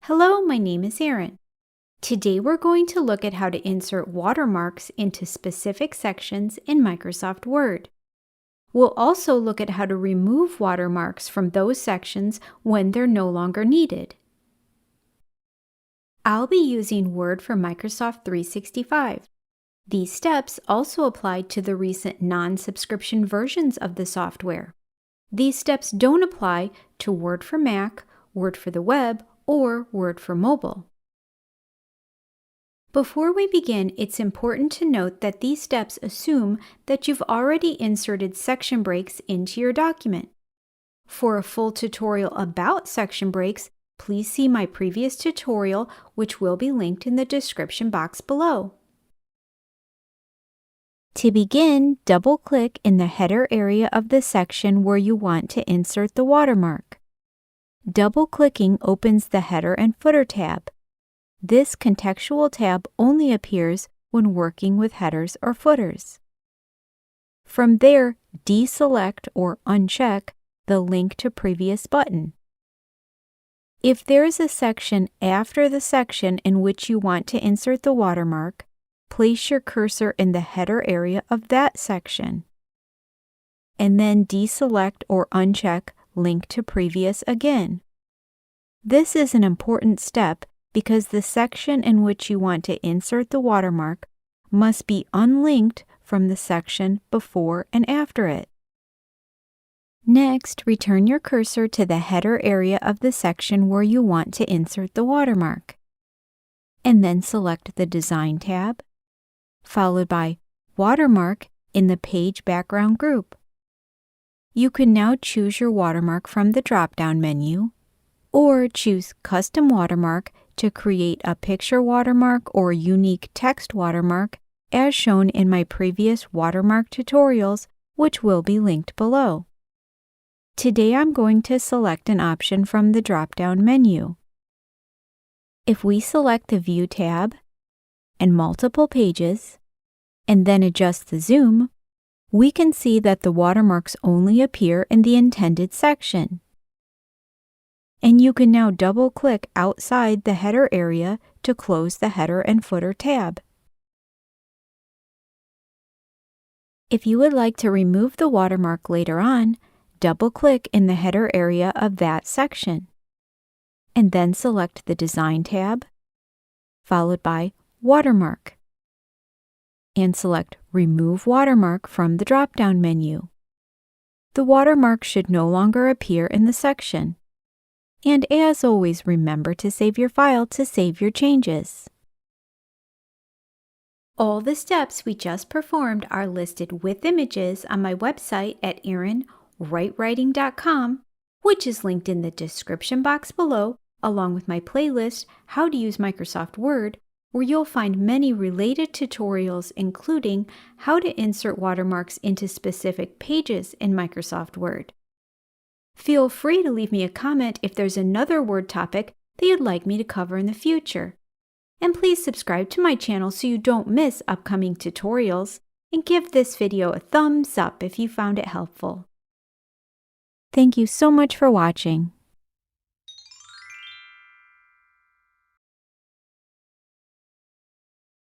Hello, my name is Erin. Today we're going to look at how to insert watermarks into specific sections in Microsoft Word. We'll also look at how to remove watermarks from those sections when they're no longer needed. I'll be using Word for Microsoft 365. These steps also apply to the recent non-subscription versions of the software. These steps don't apply to Word for Mac, Word for the web, or Word for mobile. Before we begin, it's important to note that these steps assume that you've already inserted section breaks into your document. For a full tutorial about section breaks, please see my previous tutorial, which will be linked in the description box below. To begin, double-click in the header area of the section where you want to insert the watermark. Double-clicking opens the Header and Footer tab. This contextual tab only appears when working with headers or footers. From there, deselect or uncheck the Link to Previous button. If there is a section after the section in which you want to insert the watermark, place your cursor in the header area of that section, and then deselect or uncheck Link to Previous again. This is an important step because the section in which you want to insert the watermark must be unlinked from the section before and after it. Next, return your cursor to the header area of the section where you want to insert the watermark, and then select the Design tab, followed by Watermark in the Page Background group. You can now choose your watermark from the drop-down menu, or choose Custom Watermark to create a picture watermark or unique text watermark as shown in my previous watermark tutorials, which will be linked below. Today I'm going to select an option from the drop-down menu. If we select the View tab and Multiple Pages, and then adjust the zoom, we can see that the watermarks only appear in the intended section. And you can now double-click outside the header area to close the Header and Footer tab. If you would like to remove the watermark later on, double-click in the header area of that section, and then select the Design tab, followed by Watermark, and select Remove Watermark from the drop-down menu. The watermark should no longer appear in the section. And as always, remember to save your file to save your changes. All the steps we just performed are listed with images on my website at erinwritewriting.com, which is linked in the description box below, along with my playlist, How to Use Microsoft Word, where you'll find many related tutorials, including how to insert watermarks into specific pages in Microsoft Word. Feel free to leave me a comment if there's another Word topic that you'd like me to cover in the future. And please subscribe to my channel so you don't miss upcoming tutorials, and give this video a thumbs up if you found it helpful. Thank you so much for watching.